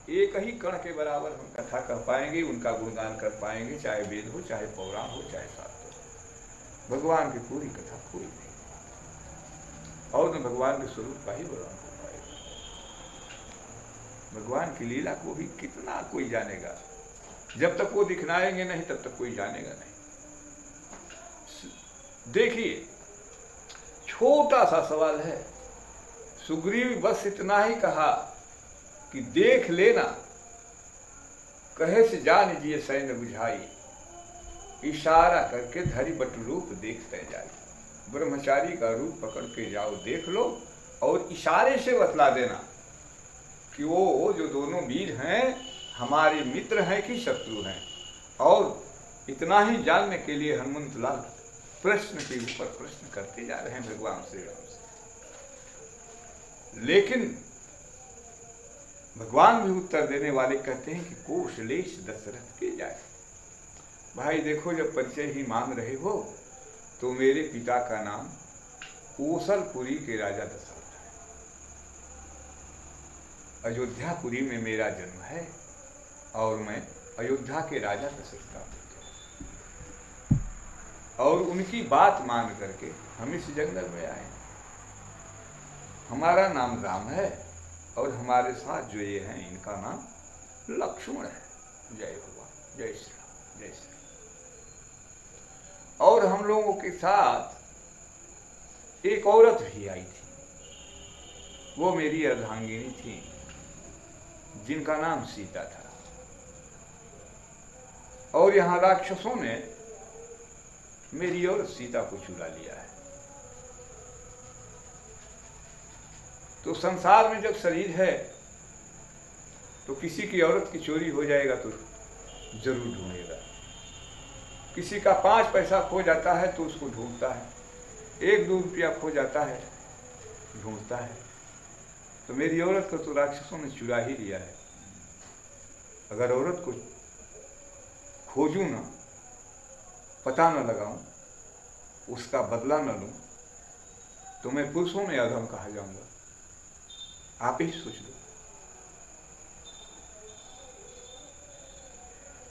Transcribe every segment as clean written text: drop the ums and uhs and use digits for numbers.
एक ही कण के बराबर हम कथा कह पाएंगे, उनका गुणगान कर पाएंगे, चाहे वेद हो, चाहे पौराण हो, चाहे शास्त्र हो। भगवान की पूरी कथा कोई नहीं, और न भगवान के स्वरूप का ही वर्णन हो पाएगा। भगवान की लीला को भी कितना कोई जानेगा, जब तक वो दिखलाएंगे नहीं तब तक कोई जानेगा नहीं। देखिए, छोटा सा सवाल है। सुग्रीव बस इतना ही कहा कि देख लेना, कहे से जान जिए सैन्य बुझाई, इशारा करके धरि बट रूप देखते जाए। ब्रह्मचारी का रूप पकड़ के जाओ, देख लो, और इशारे से बतला देना कि वो जो दोनों वीर हैं हमारे मित्र हैं कि शत्रु हैं। और इतना ही जानने के लिए हनुमंत लाल प्रश्न के ऊपर प्रश्न करते जा रहे हैं भगवान श्री राम से। लेकिन भगवान भी उत्तर देने वाले कहते हैं कि कौशलेश दशरथ के जाए। भाई देखो, जब परिचय ही मांग रहे हो तो मेरे पिता का नाम कौशलपुरी के राजा दशरथ है। अयोध्यापुरी में मेरा जन्म है और मैं अयोध्या के राजा दशरथ का पुत्र हूं। और उनकी बात मान करके हम इस जंगल में आए। हमारा नाम राम है और हमारे साथ जो ये हैं इनका नाम लक्ष्मण है। जय भगवान, जय श्री राम, जय श्री राम। और हम लोगों के साथ एक औरत भी आई थी, वो मेरी अर्धांगिनी थी, जिनका नाम सीता था। और यहां राक्षसों ने मेरी औरत सीता को चुरा लिया है। तो संसार में जब शरीर है तो किसी की औरत की चोरी हो जाएगा तो जरूर ढूंढेगा। किसी का 5 पैसा खो जाता है तो उसको ढूंढता है, 1-2 रुपया खो जाता है ढूंढता है। तो मेरी औरत को तो राक्षसों ने चुरा ही लिया है। अगर औरत को खोजूं ना, पता न लगाऊं, उसका बदला न लूं, तो मैं पुरुषों में अधम कहा जाऊंगा। आप ही सोच लो।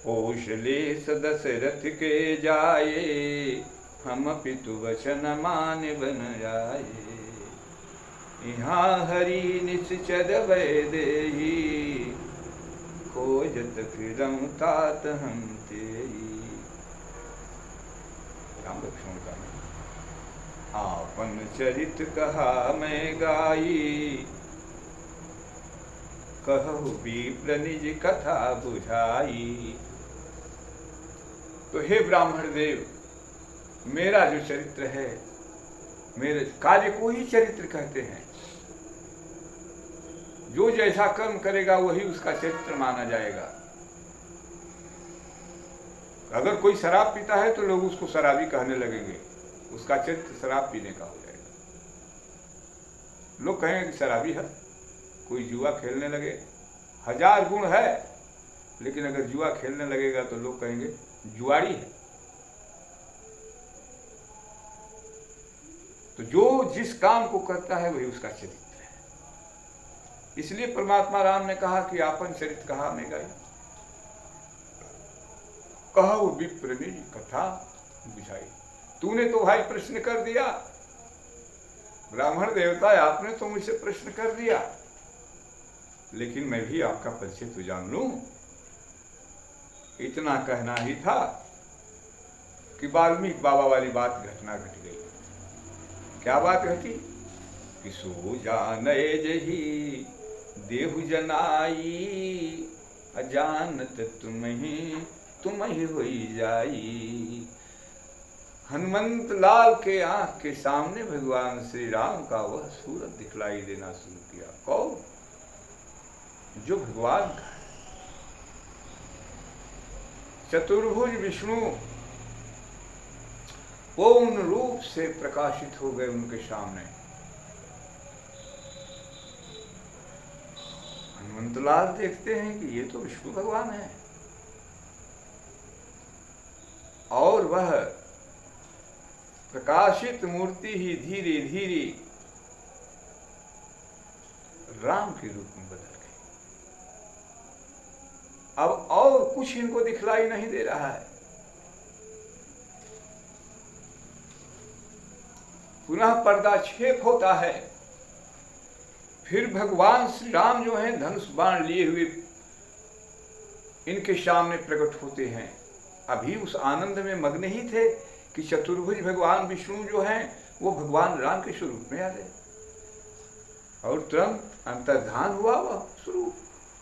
कौशलेश दशरथ के जाए, हम पितु वचन मान बन आए। यहाँ हरि निश्चर वै देही, खोजत फिरम तात हम तेई। राम लक्ष्मण का नाम। आपन चरित कहा मैं गाई, कहु विप्र निज कथा बुझाई। तो हे ब्राह्मण देव, मेरा जो चरित्र है, मेरे कार्य को ही चरित्र कहते हैं। जो जैसा कर्म करेगा वही उसका चरित्र माना जाएगा। अगर कोई शराब पीता है तो लोग उसको शराबी कहने लगेंगे, उसका चरित्र शराब पीने का हो जाएगा। लोग कहेंगे कि शराबी है। कोई जुआ खेलने लगे, 1000 गुण है, लेकिन अगर जुआ खेलने लगेगा तो लोग कहेंगे जुआड़ी है। तो जो जिस काम को करता है वही उसका चरित्र है। इसलिए परमात्मा राम ने कहा कि आपन चरित्र कहा मैं गाई, कहु विप्र निज कथा बुझाई। तूने तो भाई प्रश्न कर दिया, ब्राह्मण देवता आपने तो मुझसे प्रश्न कर दिया, लेकिन मैं भी आपका परिचय तो जान लूं। इतना कहना ही था कि वाल्मीकि बाबा वाली बात घटना घट गई। क्या बात घटी कि सो जाने जही देहु जनाई, अजानत तुम ही होई जाई। हनुमंत लाल के आंख के सामने भगवान श्री राम का वह सूरत दिखलाई देना शुरू किया। कौन? जो भगवान का है। चतुर्भुज विष्णु पूर्ण रूप से प्रकाशित हो गए उनके सामने। हनुमंतलाल देखते हैं कि ये तो विष्णु भगवान है, और वह प्रकाशित मूर्ति ही धीरे धीरे राम के रूप में बदल गई। अब और कुछ इनको दिखलाई नहीं दे रहा है। पुनः पर्दाक्षेप होता है। फिर भगवान श्री राम जो हैं धनुष बाण लिए हुए इनके सामने प्रकट होते हैं। अभी उस आनंद में मग्न ही थे कि चतुर्भुज भगवान विष्णु जो हैं वो भगवान राम के स्वरूप में आ गए और तुरंत अंतर्धान हुआ वह स्वरूप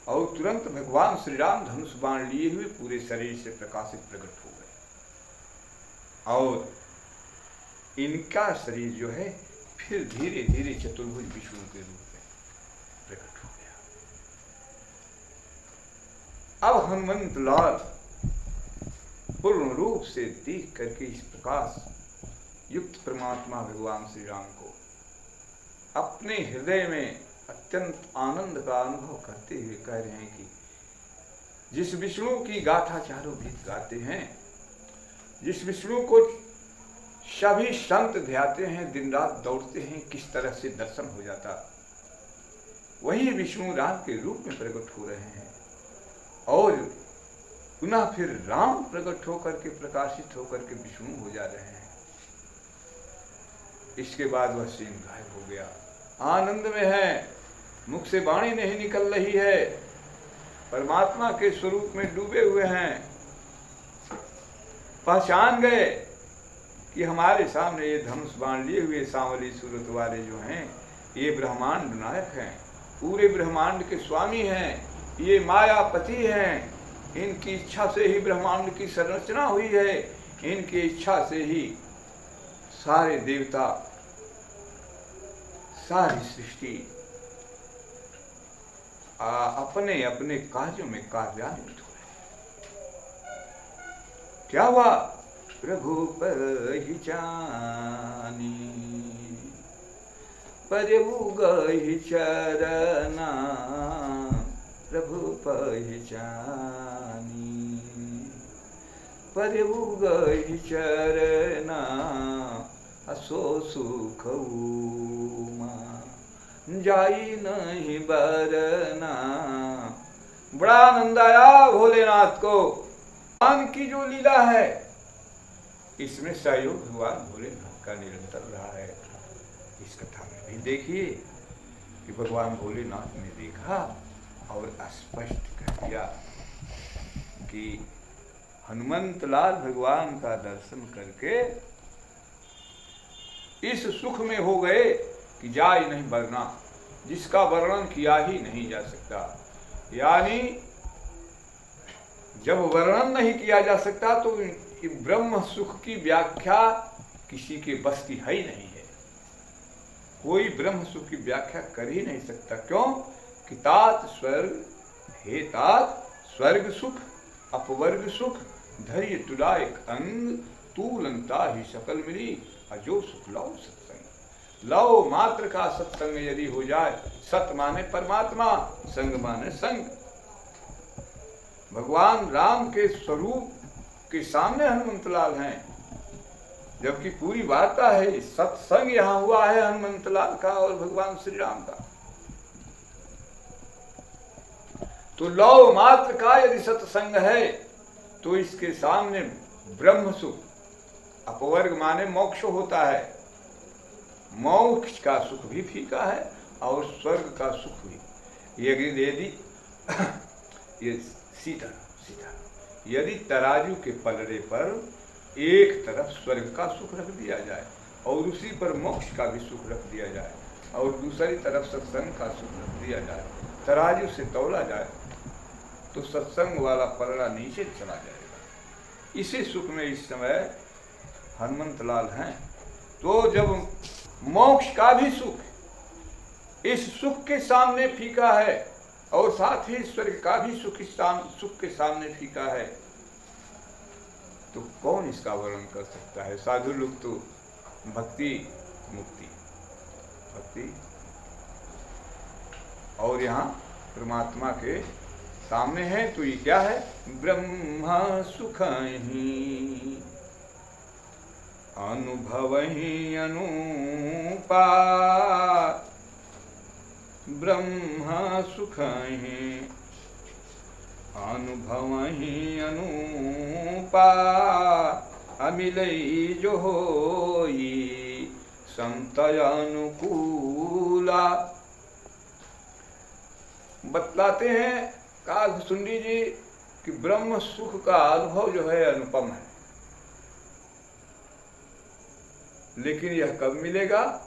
और तुरंत भगवान श्री राम धनुष बाण लिए हुए पूरे शरीर से प्रकाशित प्रकट हो गए और इनका शरीर जो है फिर धीरे धीरे चतुर्भुज विष्णु के रूप में प्रकट हो गया। अब हनुमंत लाल पूर्ण रूप से देख करके इस प्रकाश युक्त परमात्मा भगवान श्री राम को अपने हृदय में अत्यंत आनंद का अनुभव करते हुए कह रहे हैं कि जिस विष्णु की गाथा चारों वेद गाते हैं, जिस विष्णु को सभी संत ध्याते हैं, दिन रात दौड़ते हैं, किस तरह से दर्शन हो जाता, वही विष्णु राम के रूप में प्रकट हो रहे हैं और पुनः फिर राम प्रकट होकर के प्रकाशित होकर के विष्णु हो जा रहे हैं। इसके बाद वह सीन गायब हो गया, आनंद में है, मुख से वाणी नहीं निकल रही है, परमात्मा के स्वरूप में डूबे हुए हैं। पहचान गए कि हमारे सामने ये धनुष बाण लिए हुए सांवली सूरत वाले जो हैं ये ब्रह्मांड नायक हैं, पूरे ब्रह्मांड के स्वामी हैं, ये मायापति हैं। इनकी इच्छा से ही ब्रह्मांड की संरचना हुई है, इनकी इच्छा से ही सारे देवता, सारी सृष्टि अपने अपने कार्यों में कार्यान्वित हो रहे। क्या हुआ? प्रभु पहिचानी प्रभु गहि चरना, प्रभु पहिचानी प्रभु गहि चरना, असो सुख जाई नहीं बरना। बड़ा आनंद आया भोलेनाथ को। भगवान की जो लीला है इसमें सहयोग भगवान भोलेनाथ का निरंतर रहा है। इस कथा में भी देखिए कि भगवान भोलेनाथ ने देखा और स्पष्ट कह दिया कि हनुमंत लाल भगवान का दर्शन करके इस सुख में हो गए कि जाय नहीं बरना, जिसका वर्णन किया ही नहीं जा सकता। यानी जब वर्णन नहीं किया जा सकता तो ब्रह्म सुख की व्याख्या किसी के बस की है ही नहीं है। कोई ब्रह्म सुख की व्याख्या कर ही नहीं सकता। क्यों? कि तात स्वर्ग, हे तात स्वर्ग सुख, अपवर्ग सुख, धैर्य तुला एक अंग, तूलंता ही सकल मिली, अजो सुख लव सत्संग। लव मात्र का सत्संग यदि हो जाए, सत माने परमात्मा, संग माने संग। भगवान राम के स्वरूप के सामने हनुमंतलाल हैं, जबकि पूरी वार्ता है सत्संग यहां हुआ है हनुमंतलाल का और भगवान श्री राम का। तो लौ मात्र का यदि सत्संग है तो इसके सामने ब्रह्म सुख, अपवर्ग माने मोक्ष होता है, मोक्ष का सुख भी फीका है और स्वर्ग का सुख भी। यदि ये सीधा यदि तराजू के पलड़े पर एक तरफ स्वर्ग का सुख रख दिया जाए और उसी पर मोक्ष का भी सुख रख दिया जाए और दूसरी तरफ सत्संग का सुख रख दिया जाए, तराजू से तौला जाए तो सत्संग वाला पलड़ा नीचे चला जाएगा। इसी सुख में इस समय हनुमंतलाल हैं। तो जब मोक्ष का भी सुख इस सुख के सामने फीका है और साथ ही स्वर्ग का भी सुख के सामने फीका है, तो कौन इसका वर्णन कर सकता है? साधु लोग तो भक्ति मुक्ति, भक्ति और यहाँ परमात्मा के सामने है। तो ये क्या है? ब्रह्मा सुख ही अनुभव ही अनुपा, ब्रह्मा सुख ही अनुभव ही अनुपा अमिलई जो होई संत अनुकूला। बतलाते हैं कागभूषुंडी जी कि ब्रह्म सुख का अनुभव जो है अनुपम है, लेकिन यह कब मिलेगा?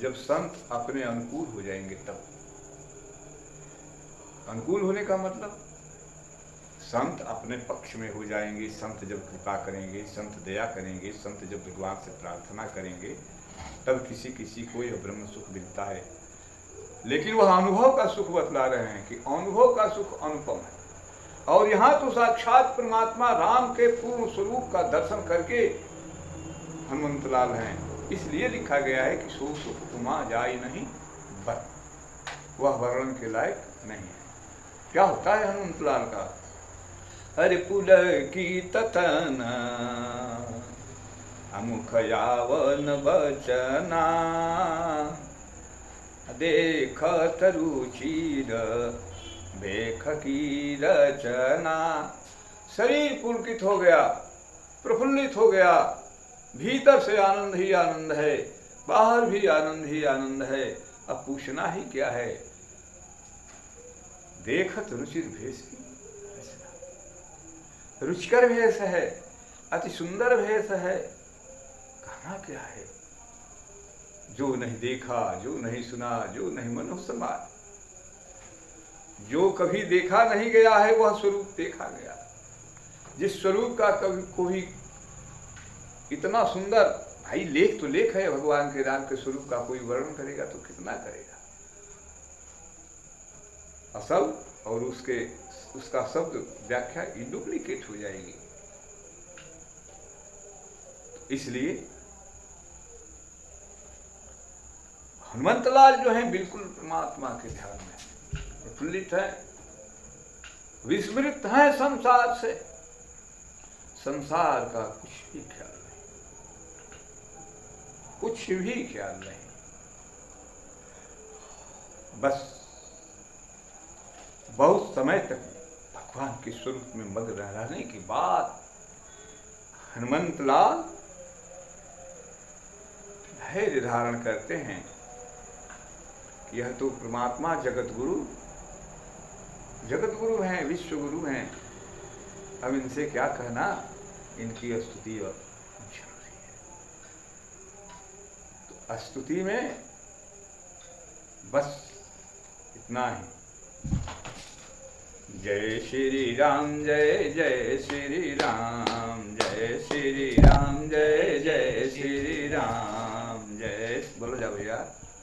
जब संत अपने अनुकूल हो जाएंगे तब। अनुकूल होने का मतलब संत अपने पक्ष में हो जाएंगे, संत जब कृपा करेंगे, संत दया करेंगे, संत जब भगवान से प्रार्थना करेंगे, तब किसी किसी को यह ब्रह्म सुख मिलता है। लेकिन वह अनुभव का सुख बतला रहे हैं कि अनुभव का सुख अनुपम है। और यहाँ तो साक्षात परमात्मा राम के पूर्ण स्वरूप का दर्शन करके हनुमंतलाल हैं, इसलिए लिखा गया है कि सो सुख उमा जाय नहीं बर, वह वर्णन के लायक नहीं है। क्या होता है हनुमंतलाल का? हरि पुल की ततन अमुख यावन बचना, देखत रुचिर बेख की रचना। शरीर पुलकित हो गया, प्रफुल्लित हो गया, भीतर से आनंद ही आनंद है, बाहर भी आनंद ही आनंद है। अब पूछना ही क्या है? देखत रुचिर भेष की रचना, रुचिकर भेष है, अति सुंदर भेष है। कहना क्या है? जो नहीं देखा, जो नहीं सुना, जो नहीं मनो समाया, जो कभी देखा नहीं गया है वह स्वरूप देखा गया। जिस स्वरूप का कभी कोई इतना सुंदर, भाई लेख तो लेख है भगवान के राम के स्वरूप का, कोई वर्णन करेगा तो कितना करेगा। असल और उसका शब्द व्याख्या डुप्लीकेट हो जाएगी। इसलिए हनुमंतलाल जो है बिल्कुल परमात्मा के ध्यान में प्रफुल्लित है, विस्मृत है संसार से। संसार का कुछ भी ख्याल नहीं, कुछ भी ख्याल नहीं। बस बहुत समय तक भगवान के स्वरूप में मग्न रहने के बाद हनुमंतलाल धैर्य धारण करते हैं। यह तो परमात्मा जगत गुरु हैं, विश्व गुरु हैं। अब इनसे क्या कहना, इनकी स्तुति और जरूरी है। तो स्तुति में बस इतना ही। जय श्री राम, जय जय श्री राम, जय श्री राम, जय जय श्री राम, जय बोलो जाओ भैया।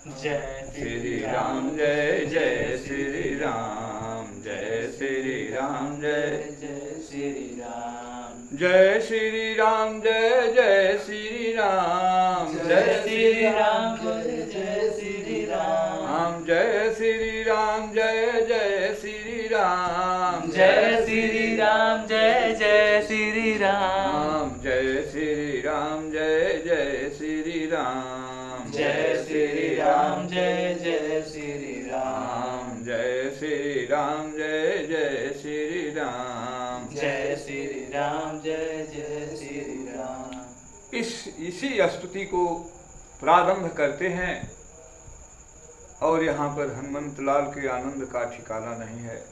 जय श्री राम, जय जय श्री राम, जय श्री राम, जय जय श्री राम, जय श्री राम, जय जय श्री राम, जय श्री राम, जय जय श्री राम, जय श्री राम, जय जय श्री राम, जय श्री राम, जय जय श्री राम, जय श्री राम, जय जय श्री राम, जय श्री राम, जय जय श्री राम, जय श्री राम, जय जय श्री राम, जय श्री राम, जय जय श्री राम। इसी स्तुति को प्रारंभ करते हैं। और यहाँ पर हनुमंतलाल के आनंद का ठिकाना नहीं है।